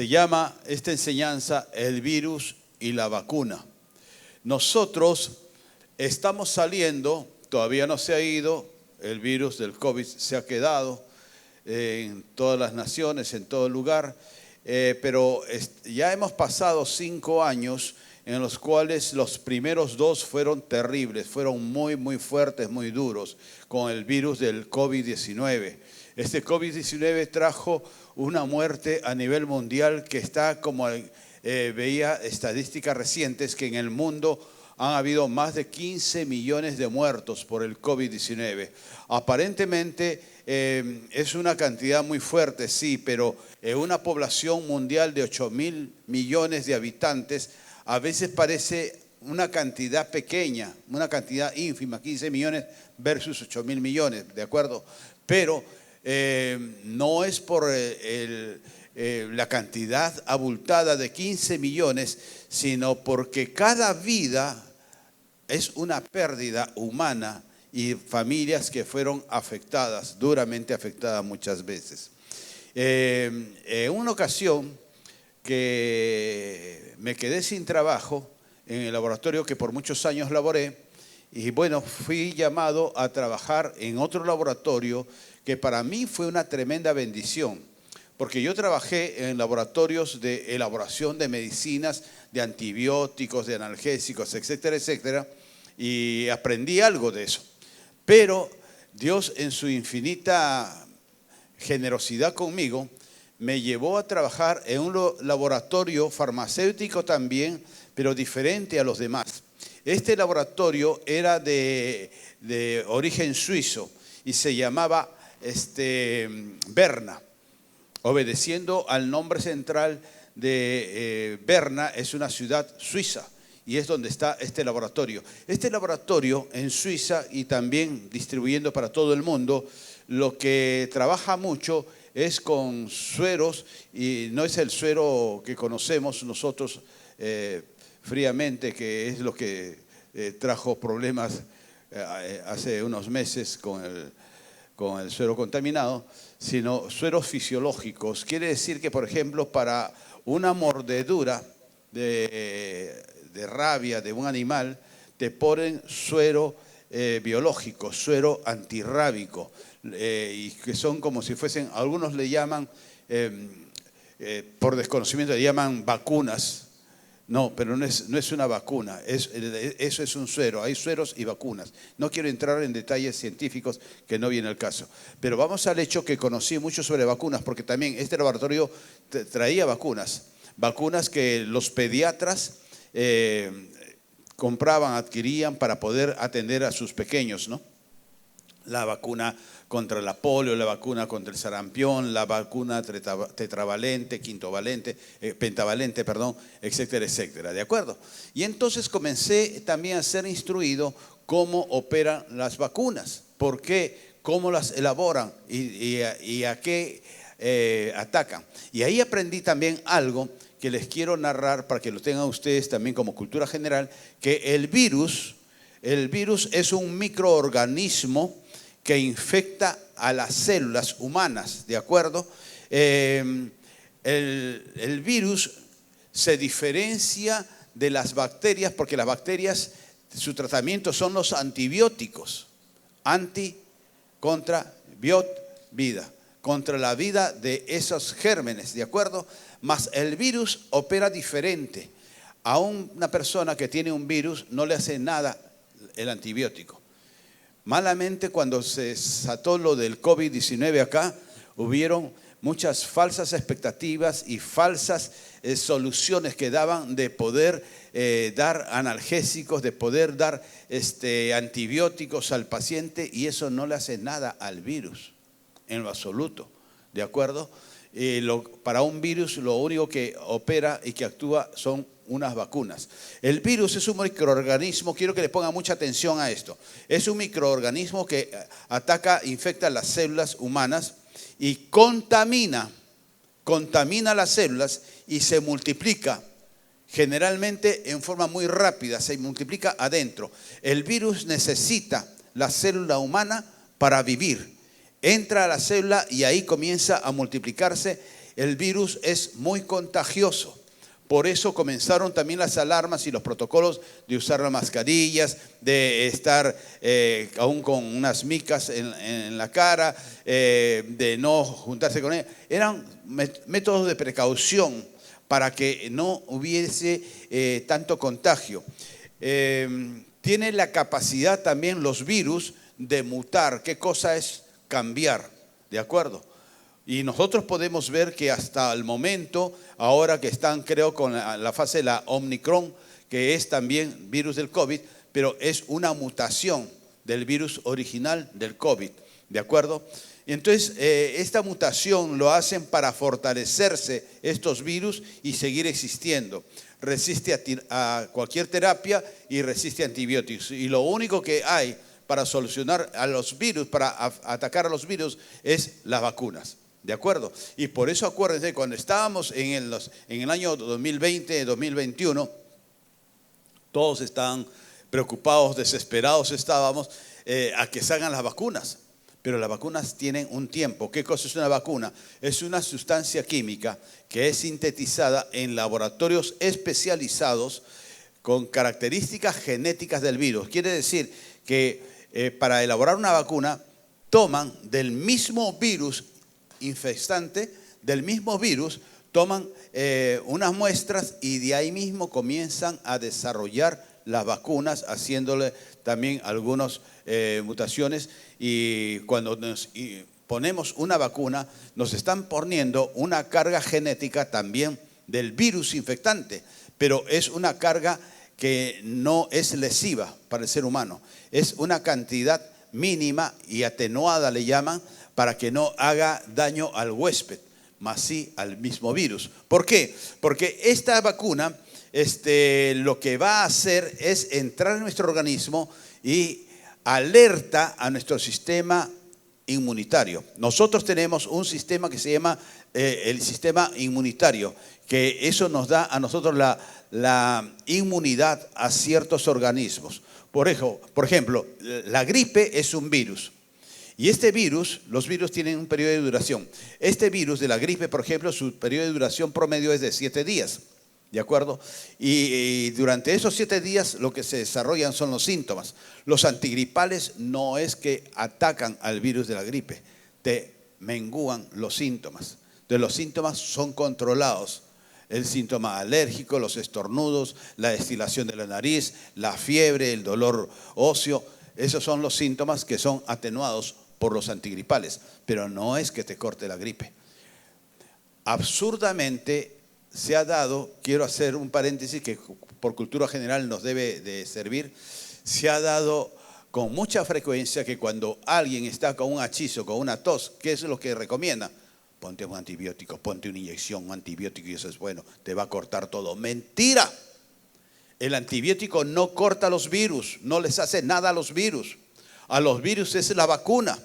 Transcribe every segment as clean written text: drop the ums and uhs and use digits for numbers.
Se llama esta enseñanza el virus y la vacuna. Nosotros estamos saliendo, todavía no se ha ido, el virus del COVID se ha quedado en todas las naciones, en todo lugar, pero ya hemos pasado 5 años en los cuales los primeros 2 fueron terribles, fueron muy, muy fuertes, muy duros, con el virus del COVID-19. Este COVID-19 trajo una muerte a nivel mundial que está como veía estadísticas recientes que en el mundo han habido más de 15 millones de muertos por el COVID-19. Aparentemente es una cantidad muy fuerte, sí, pero en una población mundial de 8.000 millones de habitantes, a veces parece una cantidad pequeña, una cantidad ínfima, 15 millones versus 8.000 millones, ¿de acuerdo? Pero no es por la cantidad abultada de 15 millones, sino porque cada vida es una pérdida humana y familias que fueron afectadas, duramente afectadas muchas veces. En una ocasión que me quedé sin trabajo en el laboratorio que por muchos años laboré, y bueno, fui llamado a trabajar en otro laboratorio que para mí fue una tremenda bendición, porque yo trabajé en laboratorios de elaboración de medicinas, de antibióticos, de analgésicos, etcétera, etcétera, y aprendí algo de eso. Pero Dios en su infinita generosidad conmigo me llevó a trabajar en un laboratorio farmacéutico también, pero diferente a los demás. Este laboratorio era de origen suizo y se llamaba Berna, obedeciendo al nombre central de Berna, es una ciudad suiza y es donde está este laboratorio. Este laboratorio en Suiza y también distribuyendo para todo el mundo, lo que trabaja mucho es con sueros, y no es el suero que conocemos nosotros fríamente, que es lo que trajo problemas hace unos meses con el suero contaminado, sino sueros fisiológicos. Quiere decir que, por ejemplo, para una mordedura de rabia de un animal, te ponen suero biológico, suero antirrábico, y que son como si fuesen, algunos le llaman, por desconocimiento le llaman vacunas. No, pero no es una vacuna, eso es un suero, hay sueros y vacunas. No quiero entrar en detalles científicos que no viene al caso, pero vamos al hecho que conocí mucho sobre vacunas, porque también este laboratorio traía vacunas que los pediatras compraban, adquirían para poder atender a sus pequeños, ¿no? La vacuna contra la polio, la vacuna contra el sarampión, la vacuna tetravalente, pentavalente, etcétera, etcétera, ¿de acuerdo? Y entonces comencé también a ser instruido cómo operan las vacunas, por qué, cómo las elaboran y a qué atacan. Y ahí aprendí también algo que les quiero narrar para que lo tengan ustedes también como cultura general, que el virus es un microorganismo que infecta a las células humanas, ¿de acuerdo? El virus se diferencia de las bacterias porque las bacterias, su tratamiento son los antibióticos. Anti contra biot, vida. Contra la vida de esos gérmenes, ¿de acuerdo? Mas el virus opera diferente. A una persona que tiene un virus no le hace nada el antibiótico. Malamente, cuando se desató lo del COVID-19 acá, hubieron muchas falsas expectativas y falsas soluciones que daban de poder dar analgésicos, de poder dar antibióticos al paciente, y eso no le hace nada al virus, en lo absoluto, ¿de acuerdo? Para un virus lo único que opera y que actúa son unas vacunas. El virus es un microorganismo, quiero que le pongan mucha atención a esto. Es un microorganismo que ataca, infecta las células humanas y contamina las células y se multiplica generalmente en forma muy rápida, se multiplica adentro. El virus necesita la célula humana para vivir. Entra a la célula y ahí comienza a multiplicarse el virus es muy contagioso. Por eso comenzaron también las alarmas y los protocolos de usar las mascarillas, de estar aún con unas micas en la cara, de no juntarse con él. Eran métodos de precaución para que no hubiese tanto contagio. Tiene la capacidad también los virus de mutar. ¿Qué cosa es cambiar? ¿De acuerdo? Y nosotros podemos ver que hasta el momento, ahora que están creo con la fase de la Omicron, que es también virus del COVID, pero es una mutación del virus original del COVID, ¿de acuerdo? Y entonces esta mutación lo hacen para fortalecerse estos virus y seguir existiendo. Resiste a cualquier terapia y resiste a antibióticos. Y lo único que hay para solucionar a los virus, para atacar a los virus, es las vacunas. ¿De acuerdo? Y por eso acuérdense, cuando estábamos en el año 2020, 2021, todos estaban preocupados, desesperados estábamos a que salgan las vacunas. Pero las vacunas tienen un tiempo. ¿Qué cosa es una vacuna? Es una sustancia química que es sintetizada en laboratorios especializados con características genéticas del virus. Quiere decir que para elaborar una vacuna toman del mismo virus infectante, del mismo virus, toman unas muestras y de ahí mismo comienzan a desarrollar las vacunas, haciéndole también algunas mutaciones. Y cuando ponemos una vacuna, nos están poniendo una carga genética también del virus infectante, pero es una carga que no es lesiva para el ser humano. Es una cantidad mínima y atenuada, le llaman, para que no haga daño al huésped, más sí al mismo virus. ¿Por qué? Porque esta vacuna lo que va a hacer es entrar en nuestro organismo y alerta a nuestro sistema inmunitario. Nosotros tenemos un sistema que se llama el sistema inmunitario, que eso nos da a nosotros la inmunidad a ciertos organismos. Por ejemplo, la gripe es un virus. Y este virus, los virus tienen un periodo de duración. Este virus de la gripe, por ejemplo, su periodo de duración promedio es de 7 días. ¿De acuerdo? Y durante esos 7 días lo que se desarrollan son los síntomas. Los antigripales no es que atacan al virus de la gripe, te mengúan los síntomas. Entonces los síntomas son controlados. El síntoma alérgico, los estornudos, la destilación de la nariz, la fiebre, el dolor óseo, esos son los síntomas que son atenuados por los antigripales, pero no es que te corte la gripe. Absurdamente se ha dado, quiero hacer un paréntesis que por cultura general nos debe de servir, se ha dado con mucha frecuencia que cuando alguien está con un hachizo, con una tos, ¿qué es lo que recomienda? Ponte un antibiótico, ponte una inyección, un antibiótico y eso es bueno, te va a cortar todo. ¡Mentira! El antibiótico no corta los virus, no les hace nada a los virus. A los virus es la vacuna.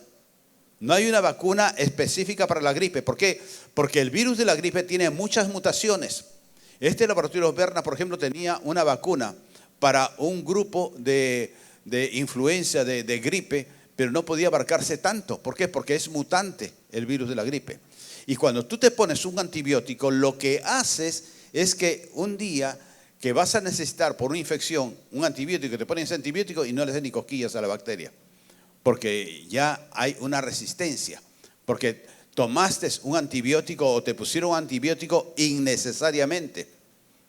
No hay una vacuna específica para la gripe. ¿Por qué? Porque el virus de la gripe tiene muchas mutaciones. Este laboratorio Berna, por ejemplo, tenía una vacuna para un grupo de influenza, de gripe, pero no podía abarcarse tanto. ¿Por qué? Porque es mutante el virus de la gripe. Y cuando tú te pones un antibiótico, lo que haces es que un día que vas a necesitar por una infección un antibiótico, te ponen ese antibiótico y no le das ni cosquillas a la bacteria. Porque ya hay una resistencia, porque tomaste un antibiótico o te pusieron un antibiótico innecesariamente,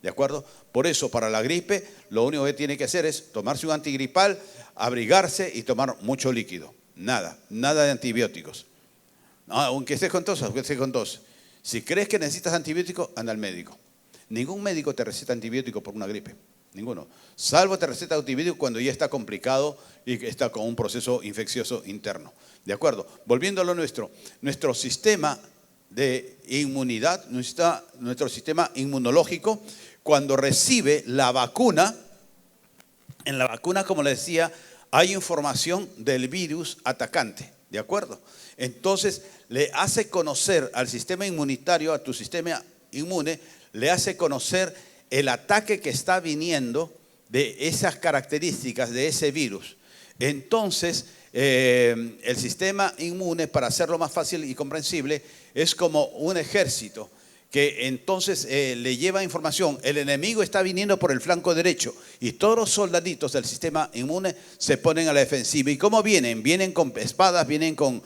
¿de acuerdo? Por eso, para la gripe, lo único que tiene que hacer es tomarse un antigripal, abrigarse y tomar mucho líquido. Nada de antibióticos. No, aunque estés con tos, Si crees que necesitas antibiótico, anda al médico. Ningún médico te receta antibiótico por una gripe. Ninguno. Salvo te receta antibiótico cuando ya está complicado y está con un proceso infeccioso interno. ¿De acuerdo? Volviendo a lo nuestro. Nuestro sistema de inmunidad, nuestro sistema inmunológico, cuando recibe la vacuna, en la vacuna, como les decía, hay información del virus atacante. ¿De acuerdo? Entonces, le hace conocer al sistema inmunitario, a tu sistema inmune, le hace conocer el ataque que está viniendo de esas características de ese virus. Entonces, el sistema inmune, para hacerlo más fácil y comprensible, es como un ejército que entonces le lleva información. El enemigo está viniendo por el flanco derecho y todos los soldaditos del sistema inmune se ponen a la defensiva. ¿Y cómo vienen? Vienen con espadas, vienen con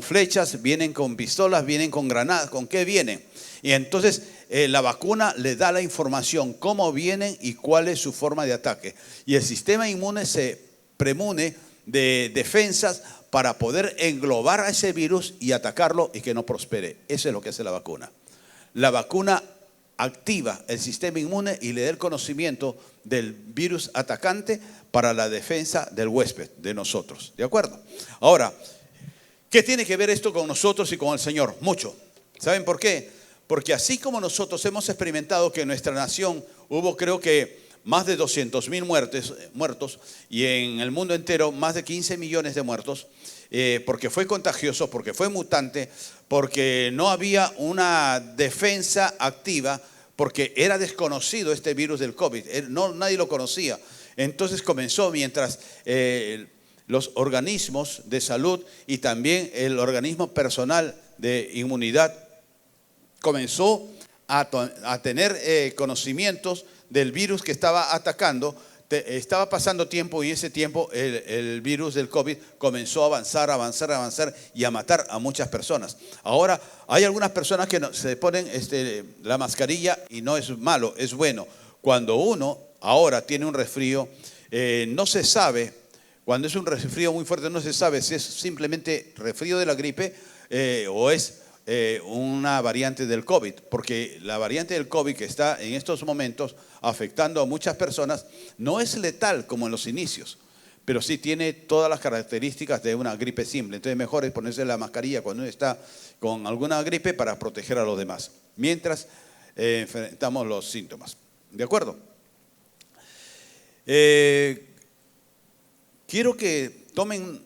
flechas, vienen con pistolas, vienen con granadas. ¿Con qué vienen? Y entonces la vacuna le da la información, cómo vienen y cuál es su forma de ataque. Y el sistema inmune se premune de defensas para poder englobar a ese virus y atacarlo y que no prospere. Eso es lo que hace la vacuna. La vacuna activa el sistema inmune y le da el conocimiento del virus atacante para la defensa del huésped, de nosotros. ¿De acuerdo? Ahora, ¿qué tiene que ver esto con nosotros y con el Señor? Mucho. ¿Saben por qué? Porque así como nosotros hemos experimentado que en nuestra nación hubo, creo que, más de 200,000 muertos y en el mundo entero más de 15 millones de muertos, porque fue contagioso, porque fue mutante, porque no había una defensa activa, porque era desconocido este virus del COVID, nadie lo conocía. Entonces comenzó mientras los organismos de salud y también el organismo personal de inmunidad comenzó a tener conocimientos del virus que estaba atacando. Estaba pasando tiempo y ese tiempo el virus del COVID comenzó a avanzar y a matar a muchas personas. Ahora hay algunas personas que se ponen la mascarilla y no es malo, es bueno. Cuando uno ahora tiene un resfrío, no se sabe, cuando es un resfrío muy fuerte no se sabe si es simplemente resfrío de la gripe o es una variante del COVID, porque la variante del COVID que está en estos momentos afectando a muchas personas no es letal como en los inicios, pero sí tiene todas las características de una gripe simple. Entonces mejor es ponerse la mascarilla cuando uno está con alguna gripe para proteger a los demás, mientras enfrentamos los síntomas. ¿De acuerdo? Quiero que tomen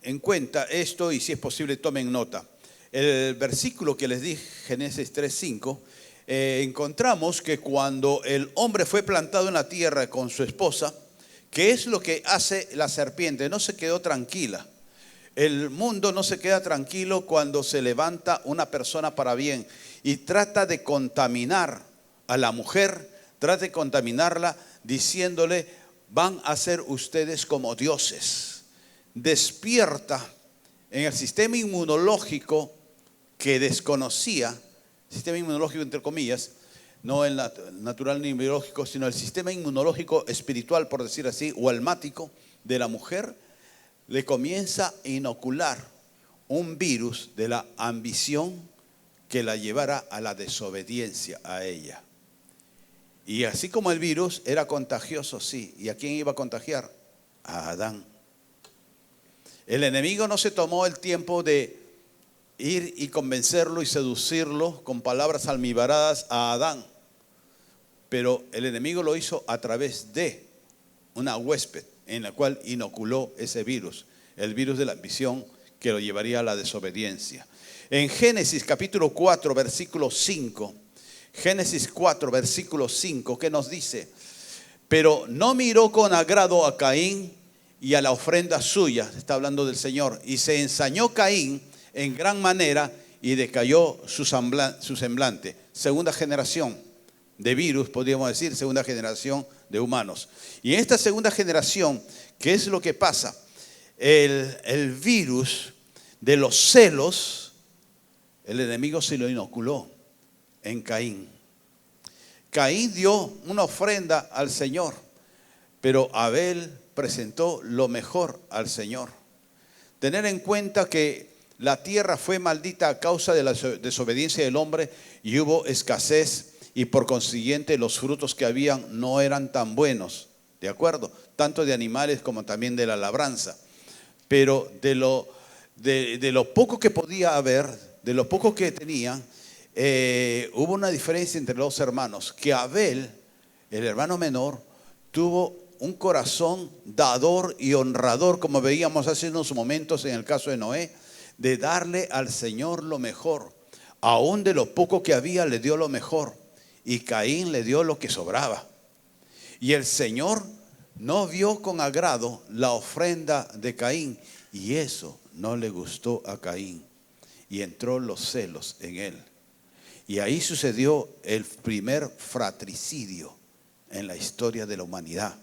en cuenta esto y si es posible tomen nota. El versículo que les di, Génesis 3:5, encontramos que cuando el hombre fue plantado en la tierra con su esposa, ¿qué es lo que hace la serpiente? No se quedó tranquila. El mundo no se queda tranquilo cuando se levanta una persona para bien y trata de contaminar a la mujer, trata de contaminarla diciéndole, van a ser ustedes como dioses. Despierta en el sistema inmunológico que desconocía, sistema inmunológico entre comillas, no el natural ni biológico, sino el sistema inmunológico espiritual, por decir así, o almático de la mujer, le comienza a inocular un virus de la ambición que la llevara a la desobediencia a ella. Y así como el virus era contagioso, sí. ¿Y a quién iba a contagiar? A Adán. El enemigo no se tomó el tiempo de ir y convencerlo y seducirlo con palabras almibaradas a Adán. Pero el enemigo lo hizo a través de una huésped en la cual inoculó ese virus, el virus de la ambición que lo llevaría a la desobediencia. En Génesis capítulo 4, versículo 5, Génesis 4, versículo 5, ¿qué nos dice? Pero no miró con agrado a Caín y a la ofrenda suya, está hablando del Señor, y se ensañó Caín en gran manera y decayó su semblante. Segunda generación de virus, podríamos decir, segunda generación de humanos. Y en esta segunda generación, ¿qué es lo que pasa? El virus de los celos, el enemigo se lo inoculó en Caín. Caín dio una ofrenda al Señor, pero Abel presentó lo mejor al Señor. Tener en cuenta que la tierra fue maldita a causa de la desobediencia del hombre y hubo escasez y por consiguiente los frutos que habían no eran tan buenos, ¿de acuerdo? Tanto de animales como también de la labranza. Pero de lo poco que podía haber, de lo poco que tenían, hubo una diferencia entre los hermanos, que Abel, el hermano menor, tuvo un corazón dador y honrador, como veíamos hace unos momentos en el caso de Noé, de darle al Señor lo mejor. Aún de lo poco que había le dio lo mejor, y Caín le dio lo que sobraba. Y el Señor no vio con agrado la ofrenda de Caín, y eso no le gustó a Caín, y entró los celos en él. Y ahí sucedió el primer fratricidio en la historia de la humanidad,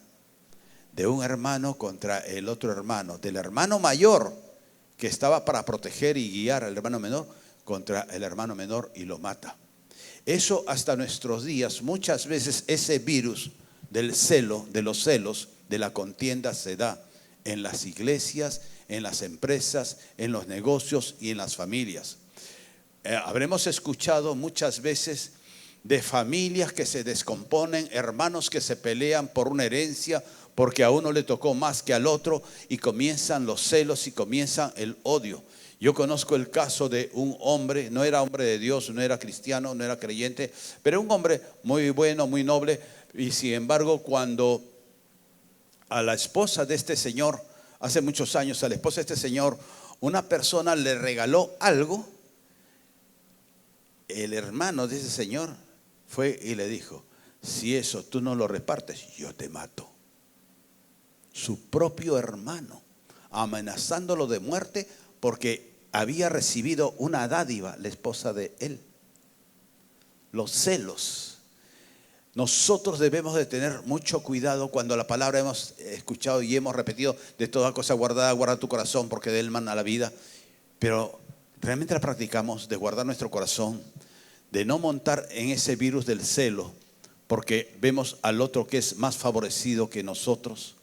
de un hermano contra el otro hermano, del hermano mayor que estaba para proteger y guiar al hermano menor contra el hermano menor, y lo mata. Eso hasta nuestros días, muchas veces ese virus del celo, de los celos, de la contienda se da en las iglesias, en las empresas, en los negocios y en las familias. Habremos escuchado muchas veces de familias que se descomponen, hermanos que se pelean por una herencia, porque a uno le tocó más que al otro, y comienzan los celos y comienza el odio. Yo conozco el caso de un hombre, no era hombre de Dios, no era cristiano, no era creyente, pero un hombre muy bueno, muy noble, y sin embargo cuando a la esposa de este señor, hace muchos años, a la esposa de este señor, una persona le regaló algo, el hermano de ese señor fue y le dijo: si eso tú no lo repartes, yo te mato. Su propio hermano, amenazándolo de muerte porque había recibido una dádiva, la esposa de él. Los celos. Nosotros debemos de tener mucho cuidado cuando la palabra hemos escuchado y hemos repetido: de toda cosa guardada, guarda tu corazón, porque de él mana la vida. Pero realmente la practicamos, de guardar nuestro corazón, de no montar en ese virus del celo, porque vemos al otro que es más favorecido que nosotros.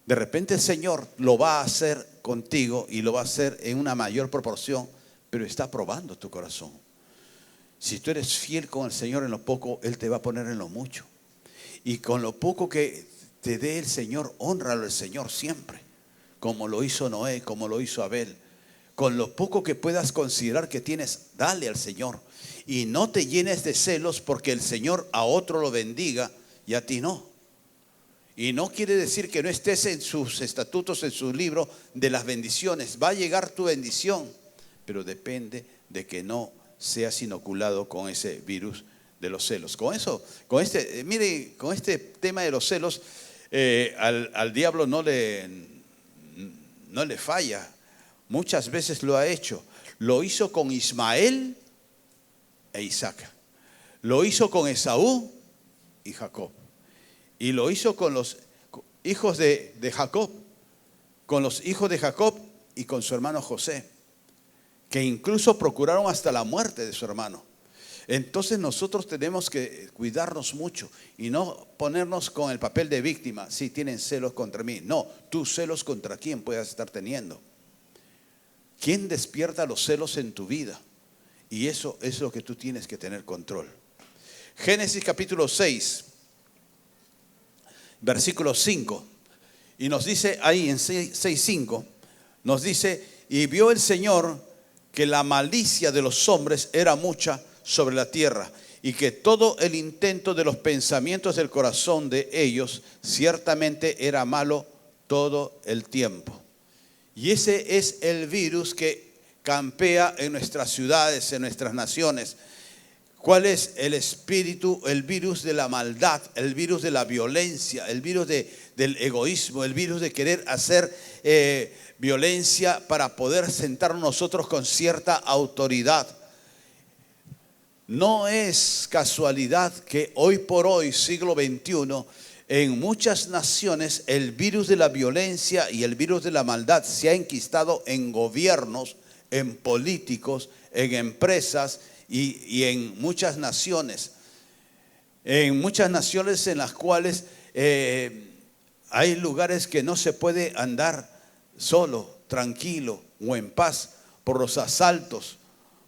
De repente el Señor lo va a hacer contigo y lo va a hacer en una mayor proporción, pero está probando tu corazón. Si tú eres fiel con el Señor en lo poco, Él te va a poner en lo mucho. Y con lo poco que te dé el Señor, hónralo al Señor siempre, como lo hizo Noé, como lo hizo Abel. Con lo poco que puedas considerar que tienes, dale al Señor. Y no te llenes de celos porque el Señor a otro lo bendiga y a ti no. Y no quiere decir que no estés en sus estatutos, en su libro de las bendiciones. Va a llegar tu bendición, pero depende de que no seas inoculado con ese virus de los celos. Con eso, mire, con este tema de los celos, al diablo no le falla. Muchas veces lo ha hecho. Lo hizo con Ismael e Isaac. Lo hizo con Esaú y Jacob. Y lo hizo con los hijos de Jacob, con los hijos de Jacob y con su hermano José, que incluso procuraron hasta la muerte de su hermano. Entonces nosotros tenemos que cuidarnos mucho y no ponernos con el papel de víctima. Si tienen celos contra mí, no, tú celos contra quién puedas estar teniendo. ¿Quién despierta los celos en tu vida? Y eso es lo que tú tienes que tener control. Génesis capítulo 6. Versículo 5, y nos dice ahí en 6:5, nos dice: y vio el Señor que la malicia de los hombres era mucha sobre la tierra, y que todo el intento de los pensamientos del corazón de ellos ciertamente era malo todo el tiempo. Y ese es el virus que campea en nuestras ciudades, en nuestras naciones. ¿Cuál es el espíritu, el virus de la maldad, el virus de la violencia, el virus del egoísmo, el virus de querer hacer violencia para poder sentarnos nosotros con cierta autoridad? No es casualidad que hoy por hoy, siglo XXI, en muchas naciones el virus de la violencia y el virus de la maldad se ha enquistado en gobiernos, en políticos, en empresas, y en muchas naciones. En muchas naciones en las cuales hay lugares que no se puede andar solo, tranquilo o en paz por los asaltos,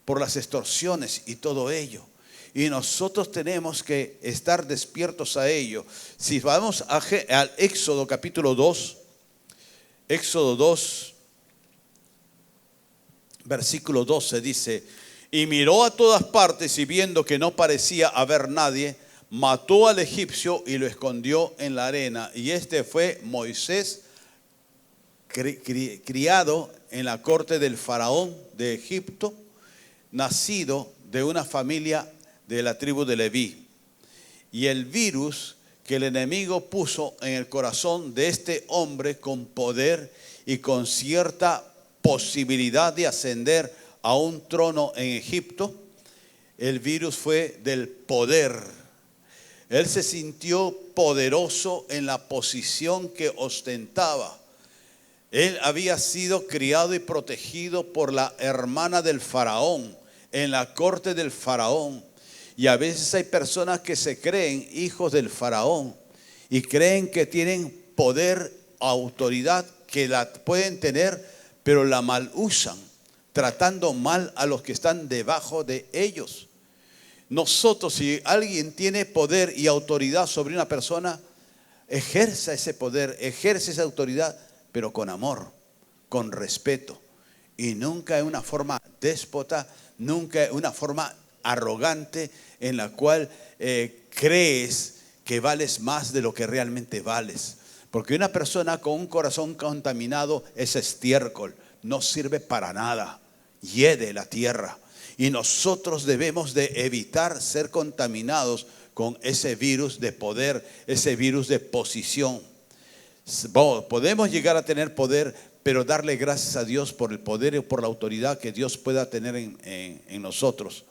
por las extorsiones y todo ello. Y nosotros tenemos que estar despiertos a ello. Si vamos al Éxodo capítulo 2, Éxodo 2, versículo 12 dice: y miró a todas partes y viendo que no parecía haber nadie, mató al egipcio y lo escondió en la arena. Y este fue Moisés, criado en la corte del faraón de Egipto, nacido de una familia de la tribu de Leví. Y el virus que el enemigo puso en el corazón de este hombre con poder y con cierta posibilidad de ascender a un trono en Egipto, el virus fue del poder. Él se sintió poderoso en la posición que ostentaba. Él había sido criado y protegido por la hermana del faraón, en la corte del faraón. Y a veces hay personas que se creen hijos del faraón y creen que tienen poder, autoridad, que la pueden tener, pero la mal usan, tratando mal a los que están debajo de ellos. Nosotros, si alguien tiene poder y autoridad sobre una persona, ejerza ese poder, ejerce esa autoridad, pero con amor, con respeto, y nunca en una forma déspota, nunca en una forma arrogante en la cual crees que vales más de lo que realmente vales. Porque una persona con un corazón contaminado es estiércol, no sirve para nada, hiede la tierra. Y nosotros debemos de evitar ser contaminados con ese virus de poder, ese virus de posición. Podemos llegar a tener poder, pero darle gracias a Dios por el poder y por la autoridad que Dios pueda tener en nosotros.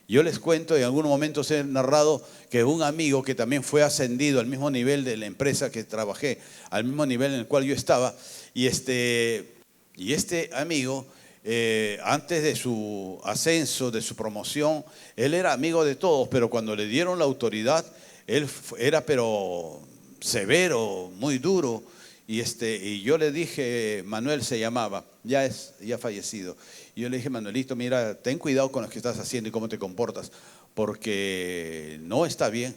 Yo les cuento, en algunos momentos he narrado que un amigo que también fue ascendido al mismo nivel de la empresa que trabajé, al mismo nivel en el cual yo estaba, y este amigo, antes de su ascenso, de su promoción, él era amigo de todos, pero cuando le dieron la autoridad, él era pero severo, muy duro. Y yo le dije, Manuel se llamaba, ya fallecido. Y yo le dije, Manuelito, mira, ten cuidado con lo que estás haciendo y cómo te comportas, porque no está bien.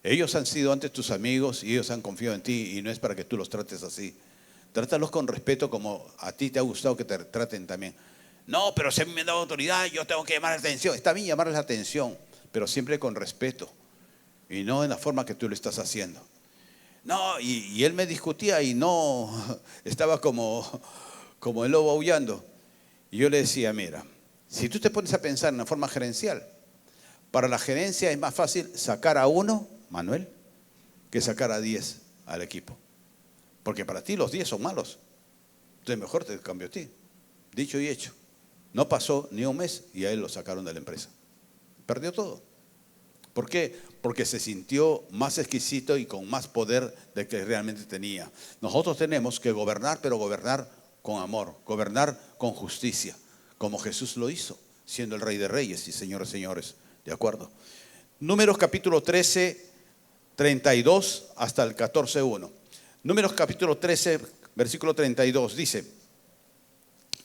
Ellos han sido antes tus amigos y ellos han confiado en ti y no es para que tú los trates así. Trátalos con respeto como a ti te ha gustado que te traten también. No, pero si a mí me han dado autoridad, yo tengo que llamar la atención. Está bien llamarles la atención, pero siempre con respeto y no en la forma que tú lo estás haciendo. No, y él me discutía y no, estaba como el lobo aullando. Y yo le decía, mira, si tú te pones a pensar en una forma gerencial, para la gerencia es más fácil sacar a uno, Manuel, que sacar a 10 al equipo. Porque para ti los 10 son malos. Entonces mejor te cambio a ti. Dicho y hecho. No pasó ni un mes y a él lo sacaron de la empresa. Perdió todo. ¿Por qué? Porque se sintió más exquisito y con más poder del que realmente tenía. Nosotros tenemos que gobernar, pero gobernar con amor, gobernar con justicia, como Jesús lo hizo, siendo el Rey de Reyes y Señores, señores. ¿De acuerdo? Números capítulo 13, 32 hasta el 14:1. Números capítulo 13, versículo 32 dice: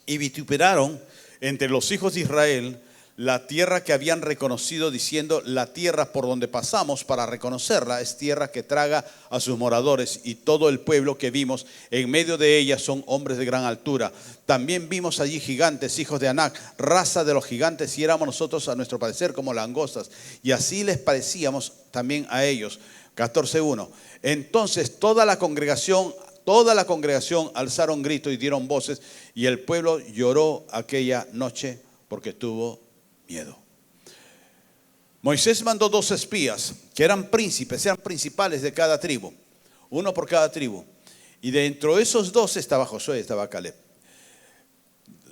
y vituperaron entre los hijos de Israel la tierra que habían reconocido, diciendo: la tierra por donde pasamos para reconocerla es tierra que traga a sus moradores, y todo el pueblo que vimos en medio de ella son hombres de gran altura. También vimos allí gigantes, hijos de Anac, raza de los gigantes, y éramos nosotros a nuestro parecer como langostas, y así les parecíamos también a ellos. 14:1. Entonces toda la congregación alzaron grito y dieron voces, y el pueblo lloró aquella noche porque tuvo miedo. Moisés mandó 2 espías que eran príncipes, eran principales de cada tribu, uno por cada tribu. Y dentro de esos 2 estaba Josué, estaba Caleb.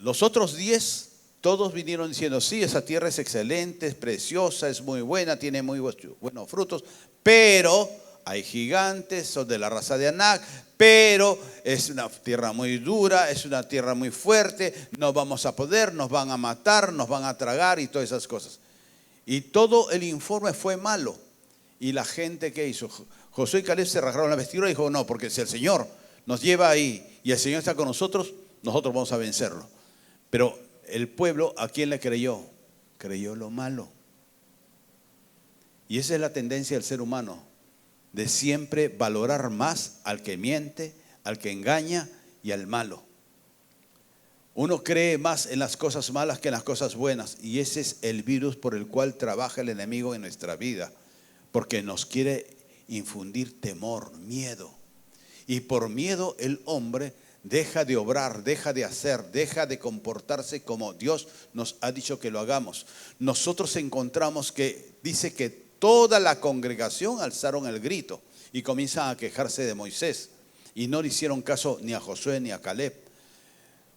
Los otros 10, todos vinieron diciendo: sí, esa tierra es excelente, es preciosa, es muy buena, tiene muy buenos frutos, pero hay gigantes, son de la raza de Anac, pero es una tierra muy dura, es una tierra muy fuerte, no vamos a poder, nos van a matar, nos van a tragar y todas esas cosas. Y todo el informe fue malo. Y la gente, ¿qué hizo? Josué y Caleb se rasgaron la vestidura y dijo: no, porque si el Señor nos lleva ahí y el Señor está con nosotros, nosotros vamos a vencerlo. Pero el pueblo, ¿a quién le creyó? Creyó lo malo. Y esa es la tendencia del ser humano, de siempre valorar más al que miente, al que engaña y al malo. Uno cree más en las cosas malas que en las cosas buenas, y ese es el virus por el cual trabaja el enemigo en nuestra vida, porque nos quiere infundir temor, miedo. Y por miedo el hombre deja de obrar, deja de hacer, deja de comportarse como Dios nos ha dicho que lo hagamos. Nosotros encontramos que dice que toda la congregación alzaron el grito y comienzan a quejarse de Moisés. Y no le hicieron caso ni a Josué ni a Caleb.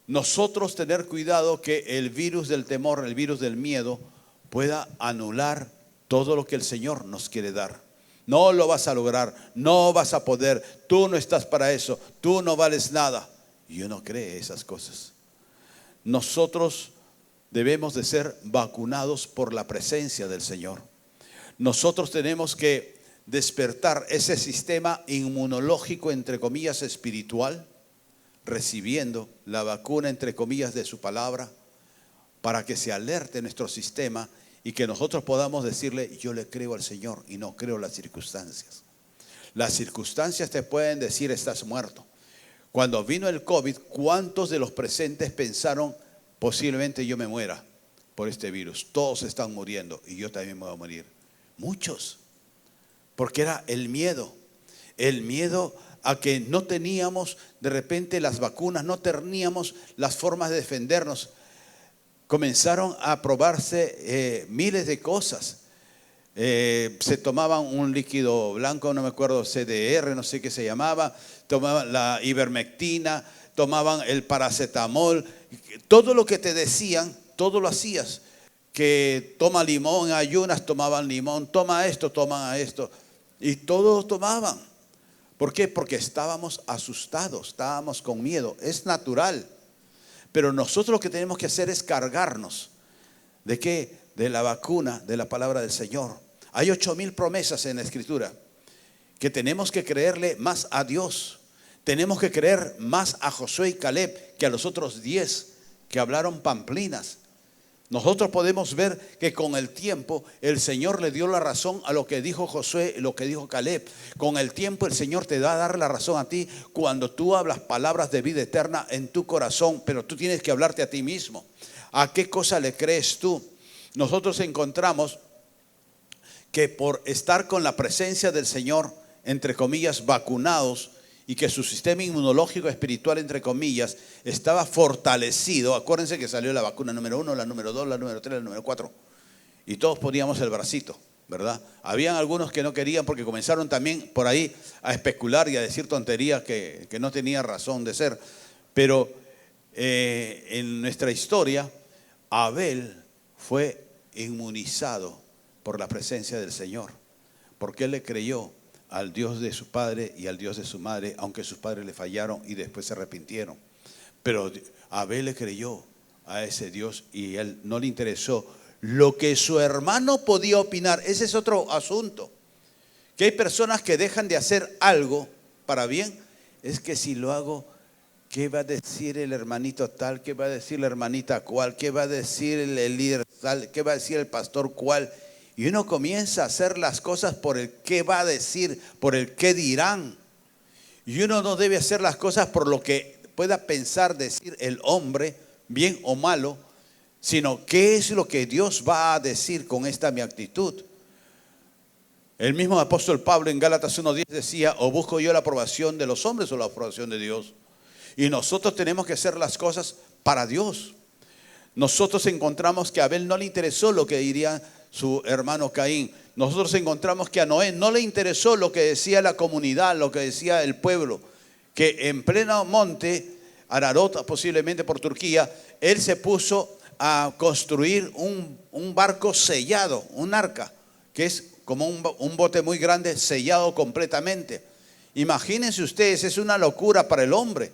Nosotros tener cuidado que el virus del temor, el virus del miedo, pueda anular todo lo que el Señor nos quiere dar. No lo vas a lograr, no vas a poder, tú no estás para eso, tú no vales nada. Y uno cree esas cosas. Nosotros debemos de ser vacunados por la presencia del Señor. Nosotros tenemos que despertar ese sistema inmunológico, entre comillas, espiritual, recibiendo la vacuna, entre comillas, de su palabra, para que se alerte nuestro sistema y que nosotros podamos decirle, yo le creo al Señor y no creo las circunstancias. Las circunstancias te pueden decir, estás muerto. Cuando vino el COVID, ¿cuántos de los presentes pensaron, posiblemente yo me muera por este virus? Todos están muriendo y yo también me voy a morir. Muchos. Porque era el miedo a que no teníamos de repente las vacunas, no teníamos las formas de defendernos. Comenzaron a probarse miles de cosas. Se tomaban un líquido blanco, no me acuerdo, CDR, no sé qué se llamaba, tomaban la ivermectina, tomaban el paracetamol, todo lo que te decían, todo lo hacías. Que toma limón en ayunas, tomaban limón, toma esto, toman esto. Y todos tomaban. ¿Por qué? Porque estábamos asustados, estábamos con miedo. Es natural. Pero nosotros lo que tenemos que hacer es cargarnos. ¿De qué? De la vacuna, de la palabra del Señor. Hay 8,000 promesas en la Escritura. Que tenemos que creerle más a Dios. Tenemos que creer más a Josué y Caleb que a los otros 10 que hablaron pamplinas. Nosotros podemos ver que con el tiempo el Señor le dio la razón a lo que dijo Josué y lo que dijo Caleb. Con el tiempo el Señor te va a dar la razón a ti cuando tú hablas palabras de vida eterna en tu corazón, pero tú tienes que hablarte a ti mismo. ¿A qué cosa le crees tú? Nosotros encontramos que por estar con la presencia del Señor, entre comillas, vacunados, y que su sistema inmunológico espiritual, entre comillas, estaba fortalecido. Acuérdense que salió la vacuna número 1, la número 2, la número 3, la número 4. Y todos poníamos el bracito, ¿verdad? Habían algunos que no querían porque comenzaron también por ahí a especular y a decir tonterías que no tenía razón de ser. Pero en nuestra historia, Abel fue inmunizado por la presencia del Señor. Porque él le creyó al Dios de su padre y al Dios de su madre, aunque sus padres le fallaron y después se arrepintieron. Pero Abel le creyó a ese Dios y él no le interesó lo que su hermano podía opinar. Ese es otro asunto. Que hay personas que dejan de hacer algo para bien. Es que si lo hago, ¿qué va a decir el hermanito tal? ¿Qué va a decir la hermanita cual? ¿Qué va a decir el líder tal? ¿Qué va a decir el pastor cual? Y uno comienza a hacer las cosas por el qué va a decir, por el qué dirán. Y uno no debe hacer las cosas por lo que pueda pensar, decir el hombre, bien o malo, sino qué es lo que Dios va a decir con esta mi actitud. El mismo apóstol Pablo en Gálatas 1:10 decía, o busco yo la aprobación de los hombres o la aprobación de Dios. Y nosotros tenemos que hacer las cosas para Dios. Nosotros encontramos que a Abel no le interesó lo que diría su hermano Caín. Nosotros encontramos que a Noé no le interesó lo que decía la comunidad, lo que decía el pueblo, que en pleno monte, Ararat, posiblemente por Turquía, él se puso a construir un barco sellado, un arca, que es como un bote muy grande, sellado completamente. Imagínense ustedes, es una locura para el hombre.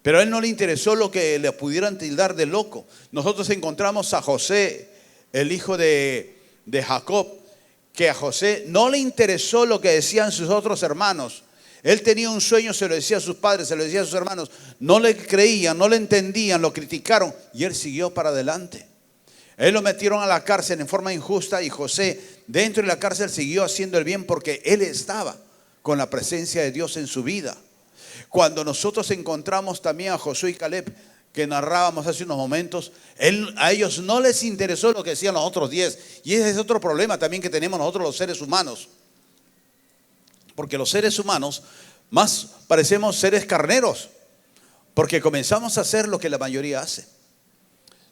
Pero a él no le interesó lo que le pudieran tildar de loco. Nosotros encontramos a José, el hijo de Jacob, que a José no le interesó lo que decían sus otros hermanos. Él tenía un sueño, se lo decía a sus padres, se lo decía a sus hermanos. No le creían, no le entendían, lo criticaron y él siguió para adelante. Él lo metieron a la cárcel en forma injusta y José dentro de la cárcel siguió haciendo el bien porque él estaba con la presencia de Dios en su vida. Cuando nosotros encontramos también a Josué y Caleb, que narrábamos hace unos momentos, a ellos no les interesó lo que decían los otros 10. Y ese es otro problema también que tenemos nosotros los seres humanos. Porque los seres humanos más parecemos seres carneros. Porque comenzamos a hacer lo que la mayoría hace.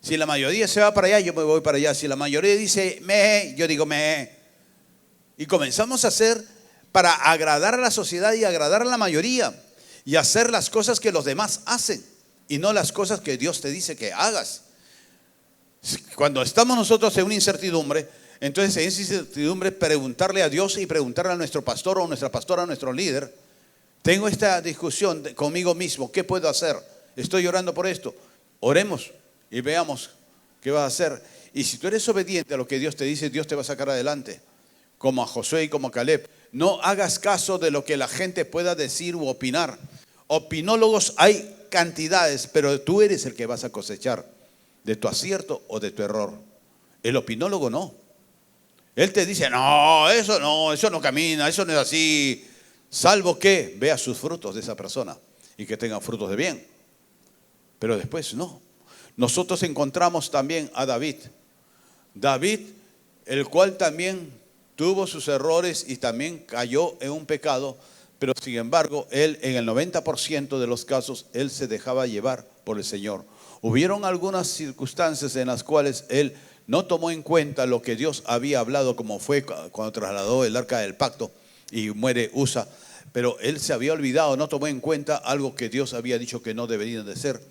Si la mayoría se va para allá, yo me voy para allá. Si la mayoría dice me, yo digo me. Y comenzamos a hacer para agradar a la sociedad y agradar a la mayoría. Y hacer las cosas que los demás hacen y no las cosas que Dios te dice que hagas. Cuando estamos nosotros en una incertidumbre, entonces en esa incertidumbre preguntarle a Dios y preguntarle a nuestro pastor o nuestra pastora, a nuestro líder: tengo esta discusión conmigo mismo, ¿qué puedo hacer? Estoy orando por esto. Oremos y veamos qué vas a hacer. Y si tú eres obediente a lo que Dios te dice, Dios te va a sacar adelante. Como a Josué y como a Caleb. No hagas caso de lo que la gente pueda decir u opinar. Opinólogos hay cantidades, pero tú eres el que vas a cosechar de tu acierto o de tu error. El opinólogo no. Él te dice: no, eso no camina, eso no es así. Salvo que vea sus frutos de esa persona y que tengan frutos de bien. Pero después no. Nosotros encontramos también a David. David, el cual también tuvo sus errores y también cayó en un pecado, pero sin embargo, él en el 90% de los casos, él se dejaba llevar por el Señor. Hubieron algunas circunstancias en las cuales él no tomó en cuenta lo que Dios había hablado, como fue cuando trasladó el arca del pacto y muere Usa. Pero él se había olvidado, no tomó en cuenta algo que Dios había dicho que no deberían de ser.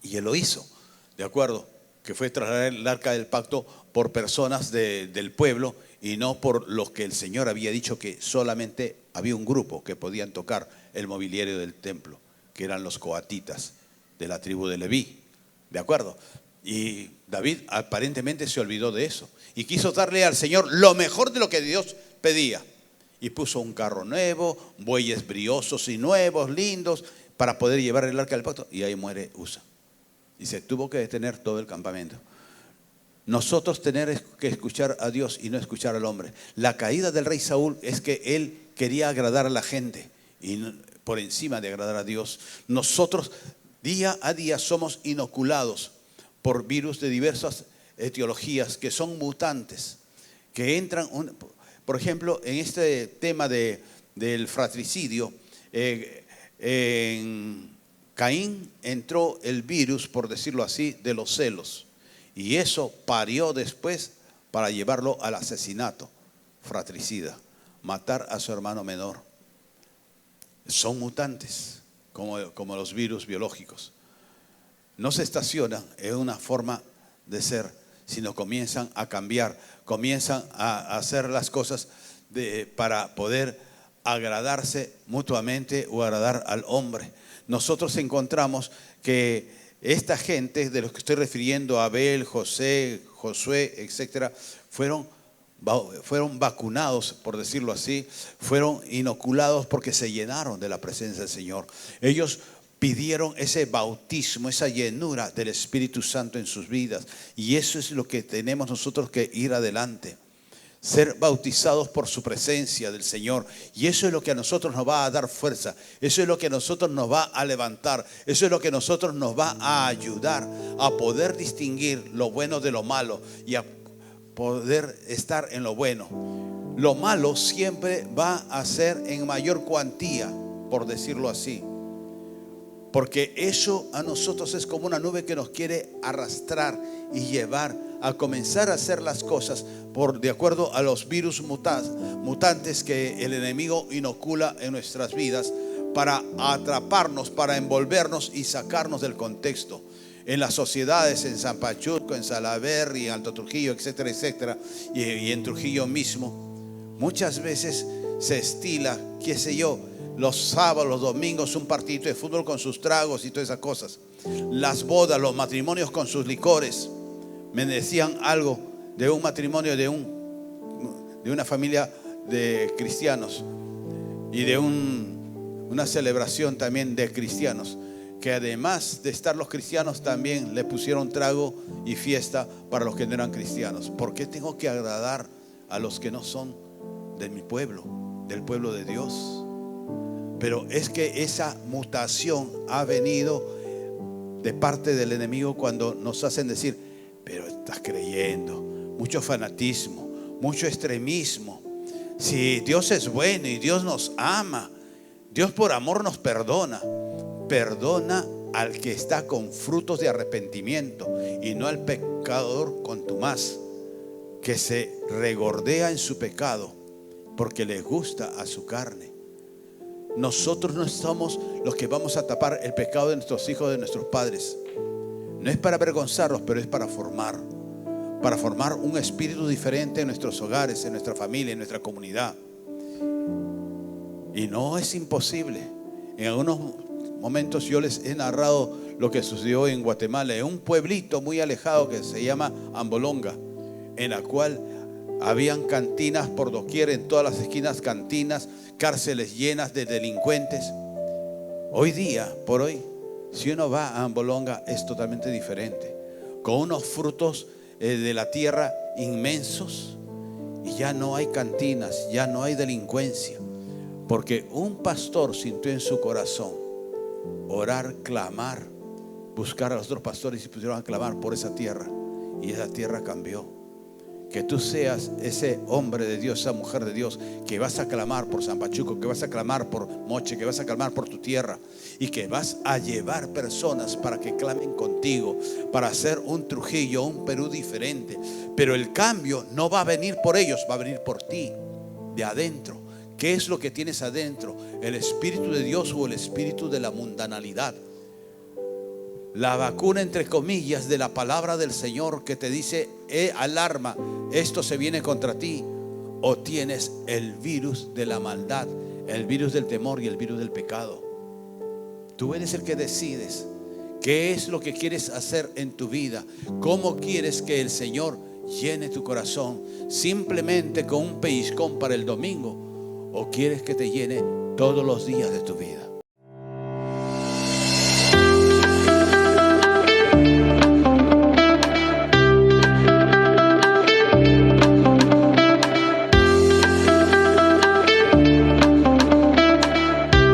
Y él lo hizo, ¿de acuerdo? Que fue trasladar el arca del pacto por personas del pueblo y no por los que el Señor había dicho que solamente había un grupo que podían tocar el mobiliario del templo, que eran los coatitas de la tribu de Leví, ¿de acuerdo? Y David aparentemente se olvidó de eso y quiso darle al Señor lo mejor de lo que Dios pedía. Y puso un carro nuevo, bueyes briosos y nuevos, lindos, para poder llevar el arca del pacto. Y ahí muere Usa. Y se tuvo que detener todo el campamento. Nosotros tener que escuchar a Dios y no escuchar al hombre. La caída del rey Saúl es que él quería agradar a la gente y por encima de agradar a Dios. Nosotros día a día somos inoculados por virus de diversas etiologías que son mutantes, que entran, por ejemplo, en este tema del fratricidio, en Caín entró el virus, por decirlo así, de los celos. Y eso parió después para llevarlo al asesinato fratricida, matar a su hermano menor. Son mutantes, como los virus biológicos. No se estacionan en una forma de ser, sino comienzan a cambiar, comienzan a hacer las cosas para poder agradarse mutuamente o agradar al hombre. Nosotros encontramos que esta gente de los que estoy refiriendo, Abel, José, Josué, etcétera, fueron vacunados, por decirlo así, fueron inoculados porque se llenaron de la presencia del Señor. Ellos pidieron ese bautismo, esa llenura del Espíritu Santo en sus vidas. Y eso es lo que tenemos nosotros que ir adelante. Ser bautizados por su presencia del Señor. Y eso es lo que a nosotros nos va a dar fuerza. Eso es lo que a nosotros nos va a levantar. Eso es lo que a nosotros nos va a ayudar a poder distinguir lo bueno de lo malo y a poder estar en lo bueno. Lo malo siempre va a ser en mayor cuantía, por decirlo así. Porque eso a nosotros es como una nube que nos quiere arrastrar y llevar a comenzar a hacer las cosas de acuerdo a los virus mutantes que el enemigo inocula en nuestras vidas para atraparnos, para envolvernos y sacarnos del contexto. En las sociedades, en San Pachuco, en Salaberry, en Alto Trujillo, etcétera, etcétera, y en Trujillo mismo, muchas veces se estila, qué sé yo, los sábados, los domingos, un partidito de fútbol con sus tragos y todas esas cosas. Las bodas, los matrimonios con sus licores. Me decían algo de un matrimonio de una familia de cristianos y de una celebración también de cristianos, que además de estar los cristianos también le pusieron trago y fiesta para los que no eran cristianos. ¿Por qué tengo que agradar a los que no son de mi pueblo, del pueblo de Dios? Pero es que esa mutación ha venido de parte del enemigo cuando nos hacen decir: pero estás creyendo, mucho fanatismo, mucho extremismo. Si Dios es bueno y Dios nos ama, Dios por amor nos perdona. Perdona al que está con frutos de arrepentimiento y no al pecador contumaz. que se regordea en su pecado porque les gusta a su carne. Nosotros no somos los que vamos a tapar el pecado de nuestros hijos, de nuestros padres. No es para avergonzarlos, pero es para formar un espíritu diferente en nuestros hogares, en nuestra familia, en nuestra comunidad. Y no es imposible. En algunos momentos yo les he narrado lo que sucedió en Guatemala, en un pueblito muy alejado que se llama Ambolonga, en la cual habían cantinas por doquier, en todas las esquinas cantinas, cárceles llenas de delincuentes. Hoy día, por hoy, si uno va a Ambolonga es totalmente diferente, con unos frutos de la tierra inmensos, y ya no hay cantinas, ya no hay delincuencia, porque un pastor sintió en su corazón orar, clamar, buscar a los otros pastores y pusieron a clamar por esa tierra, y esa tierra cambió. Que tú seas ese hombre de Dios, esa mujer de Dios, que vas a clamar por San Pachuco, que vas a clamar por Moche, que vas a clamar por tu tierra, y que vas a llevar personas para que clamen contigo, para hacer un Trujillo, un Perú diferente. Pero el cambio no va a venir por ellos, va a venir por ti, de adentro. ¿Qué es lo que tienes adentro? ¿El Espíritu de Dios o el espíritu de la mundanalidad? La vacuna, entre comillas, de la palabra del Señor que te dice, alarma, esto se viene contra ti. O tienes el virus de la maldad, el virus del temor y el virus del pecado. Tú eres el que decides qué es lo que quieres hacer en tu vida. ¿Cómo quieres que el Señor llene tu corazón? ¿Simplemente con un pellizcón para el domingo? ¿O quieres que te llene todos los días de tu vida?